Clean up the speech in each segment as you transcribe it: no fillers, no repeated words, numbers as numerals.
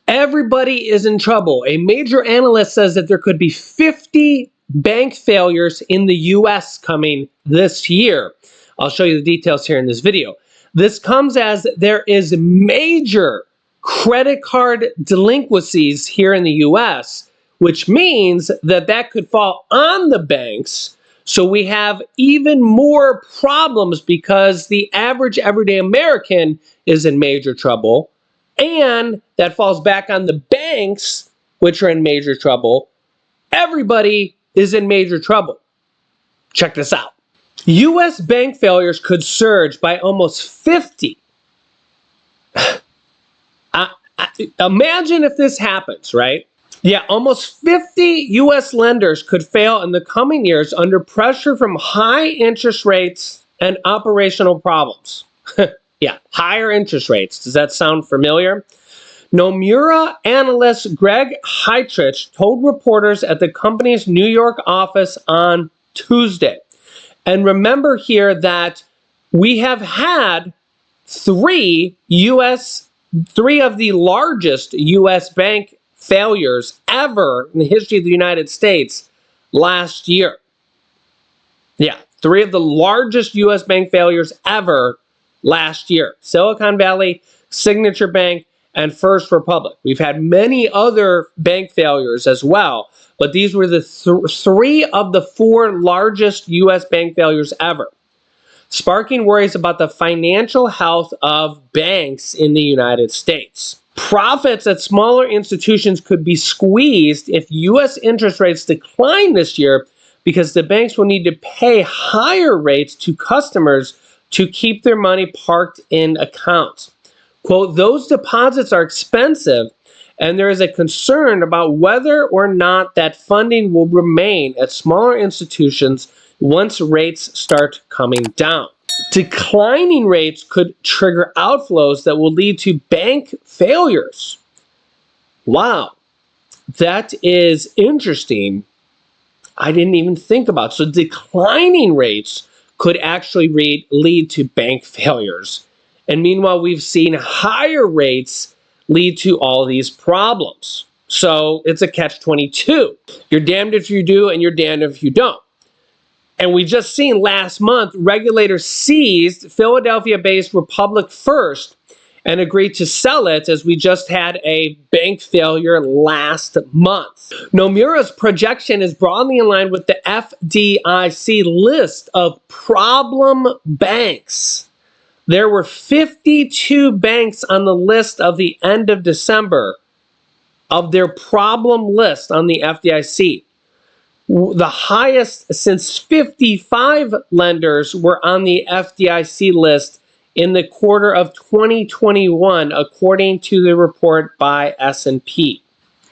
Everybody is in trouble. A major analyst says that there could be 50 bank failures in the US coming this year. I'll show you the details here in this video. This comes as there is major credit card delinquencies here in the US, which means that that could fall on the banks. So we have even more problems because the average everyday American is in major trouble. And that falls back on the banks, which are in major trouble. Everybody is in major trouble. Check this out. U.S. bank failures could surge by almost 50. Imagine if this happens, right? Yeah, almost 50 U.S. lenders could fail in the coming years under pressure from high interest rates and operational problems. Yeah, higher interest rates. Does that sound familiar? Nomura analyst Greg Heitrich told reporters at the company's New York office on Tuesday. And remember here that we have had three of the largest U.S. bank failures ever in the history of the United States last year. Yeah, three of the largest U.S. bank failures ever last year. Silicon Valley, Signature Bank, and First Republic. We've had many other bank failures as well, but these were the three of the four largest U.S. bank failures ever, sparking worries about the financial health of banks in the United States. Profits at smaller institutions could be squeezed if U.S. interest rates decline this year because the banks will need to pay higher rates to customers to keep their money parked in accounts. Quote, those deposits are expensive, and there is a concern about whether or not that funding will remain at smaller institutions once rates start coming down. Declining rates could trigger outflows that will lead to bank failures. Wow, that is interesting. I didn't even think about it. So declining rates could actually lead to bank failures. And meanwhile, we've seen higher rates lead to all these problems. So it's a catch-22. You're damned if you do, and you're damned if you don't. And we just seen last month, regulators seized Philadelphia-based Republic First and agreed to sell it, as we just had a bank failure last month. Nomura's projection is broadly in line with the FDIC list of problem banks. There were 52 banks on the list of the end of December of their problem list on the FDIC. The highest since 55 lenders were on the FDIC list in the quarter of 2021, according to the report by S&P.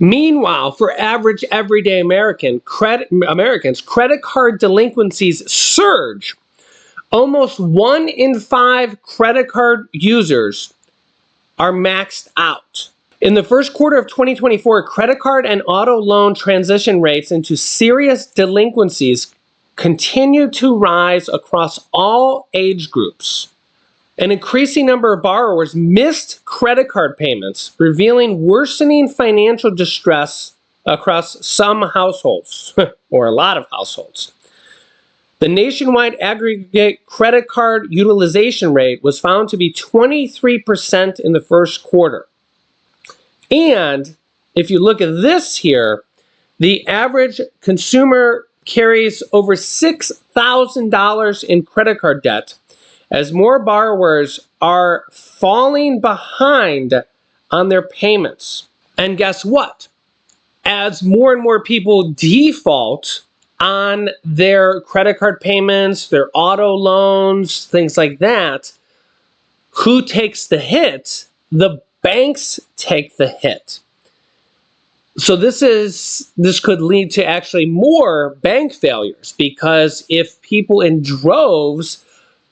Meanwhile, for average everyday Americans, credit card delinquencies surge. Almost 1 in 5 credit card users are maxed out. In the first quarter of 2024, credit card and auto loan transition rates into serious delinquencies continue to rise across all age groups. An increasing number of borrowers missed credit card payments, revealing worsening financial distress across some households, or a lot of households. The nationwide aggregate credit card utilization rate was found to be 23% in the first quarter. And if you look at this here, the average consumer carries over $6,000 in credit card debt, as more borrowers are falling behind on their payments. And guess what? As more and more people default on their credit card payments, their auto loans, things like that, who takes the hit? The banks take the hit. So this could lead to actually more bank failures, because if people in droves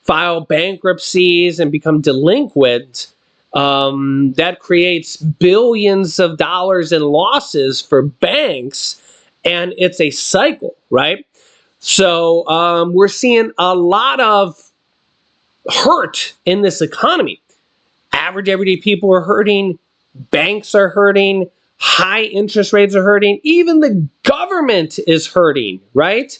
file bankruptcies and become delinquent, that creates billions of dollars in losses for banks, and it's a cycle, right? So we're seeing a lot of hurt in this economy. Average everyday people are hurting. Banks are hurting. High interest rates are hurting. Even the government is hurting, right?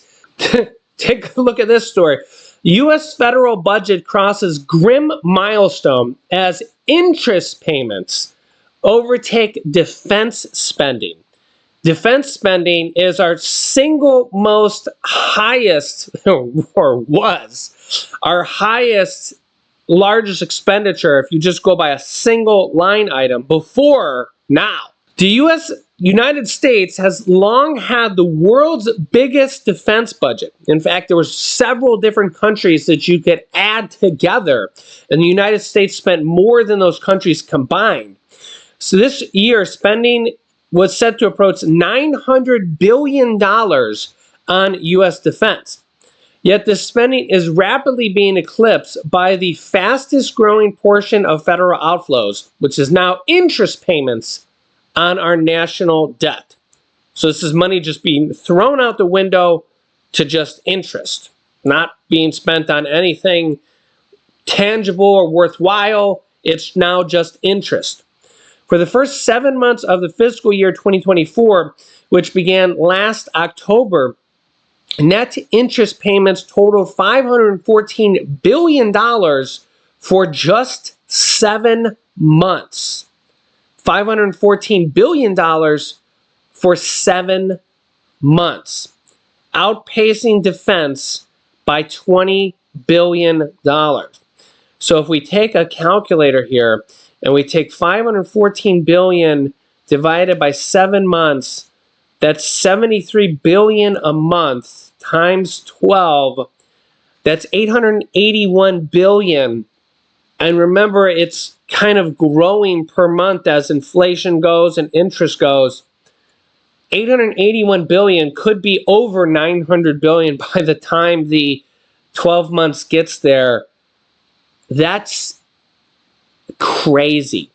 Take a look at this story. U.S. federal budget crosses grim milestone as interest payments overtake defense spending. Defense spending is our single most highest, or was, our highest, largest expenditure if you just go by a single line item before now. The United States has long had the world's biggest defense budget. In fact, there were several different countries that you could add together, and the United States spent more than those countries combined. So this year, spending was set to approach $900 billion on U.S. defense. Yet this spending is rapidly being eclipsed by the fastest growing portion of federal outflows, which is now interest payments on our national debt. So this is money just being thrown out the window to just interest, not being spent on anything tangible or worthwhile. It's now just interest. For the first 7 months of the fiscal year 2024, which began last October, net interest payments totaled $514 billion for just 7 months. $514 billion for 7 months, outpacing defense by $20 billion. So if we take a calculator here and we take $514 billion divided by 7 months, that's $73 billion a month times 12. That's $881 billion. And remember, it's kind of growing per month as inflation goes and interest goes. $881 billion could be over $900 billion by the time the 12 months gets there. That's crazy.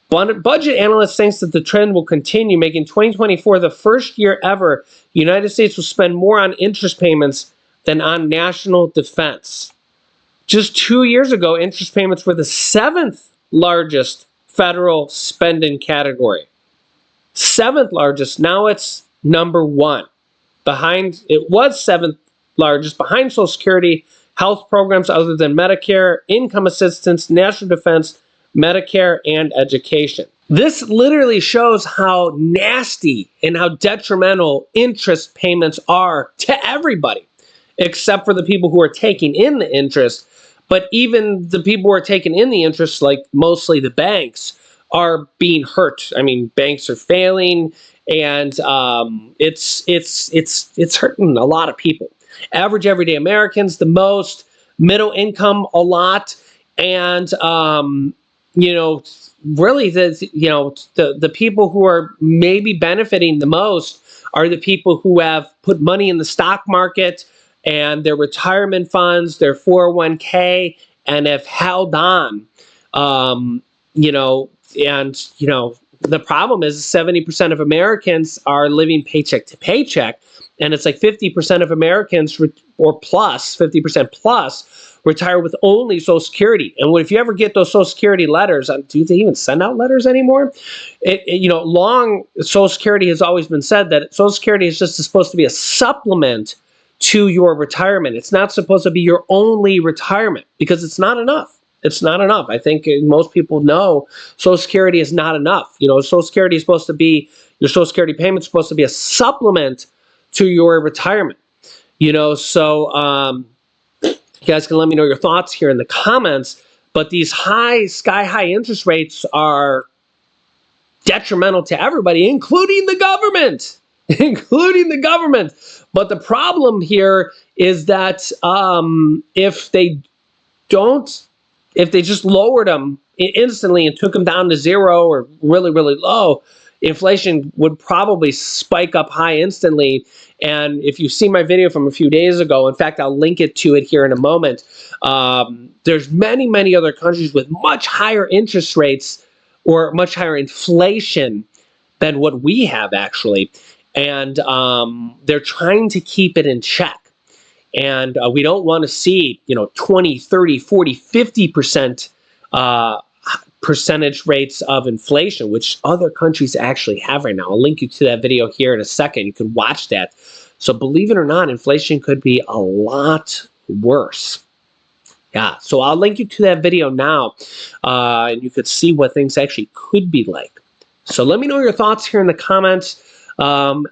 Budget analysts think that the trend will continue, making 2024 the first year ever the United States will spend more on interest payments than on national defense. Just 2 years ago, interest payments were the 7th largest federal spending category. 7th largest. Now it's number 1. It was 7th largest behind Social Security, health programs other than Medicare, income assistance, national defense, Medicare, and education. This literally shows how nasty and how detrimental interest payments are to everybody, except for the people who are taking in the interest. But even the people who are taking in the interest, like mostly the banks, are being hurt. I mean, banks are failing, and it's hurting a lot of people. Average everyday Americans the most, middle income a lot, and really the people who are maybe benefiting the most are the people who have put money in the stock market and their retirement funds, their 401k, and have held on. The problem is 70% of Americans are living paycheck to paycheck, and it's like 50% of Americans, or plus, 50% plus, retire with only Social Security. And if you ever get those Social Security letters, do they even send out letters anymore? Long Social Security has always been said that Social Security is just supposed to be a supplement to your retirement. It's not supposed to be your only retirement, because it's not enough. It's not enough. I think most people know Social Security is not enough. Social Security is supposed to be, your Social Security payment is supposed to be a supplement to your retirement. So you guys can let me know your thoughts here in the comments. But these sky high interest rates are detrimental to everybody, including the government. But the problem here is that if they just lowered them instantly and took them down to zero or really, really low, inflation would probably spike up high instantly. And if you see my video from a few days ago, in fact, I'll link it here in a moment. There's many, many other countries with much higher interest rates or much higher inflation than what we have, actually. And they're trying to keep it in check. And we don't want to see, 20, 30, 40, 50% percentage rates of inflation, which other countries actually have right now. I'll link you to that video here in a second. You can watch that. So believe it or not, inflation could be a lot worse. Yeah, so I'll link you to that video now, and you could see what things actually could be like. So let me know your thoughts here in the comments.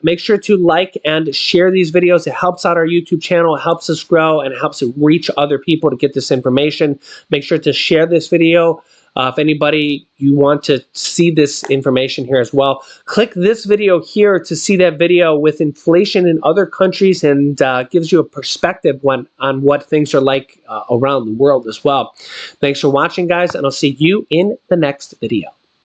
Make sure to like and share these videos. It helps out our YouTube channel, it helps us grow, and it helps it reach other people to get this information. Make sure to share this video. If anybody, you want to see this information here as well, click this video here to see that video with inflation in other countries, and gives you a perspective on what things are like around the world as well. Thanks for watching, guys, and I'll see you in the next video.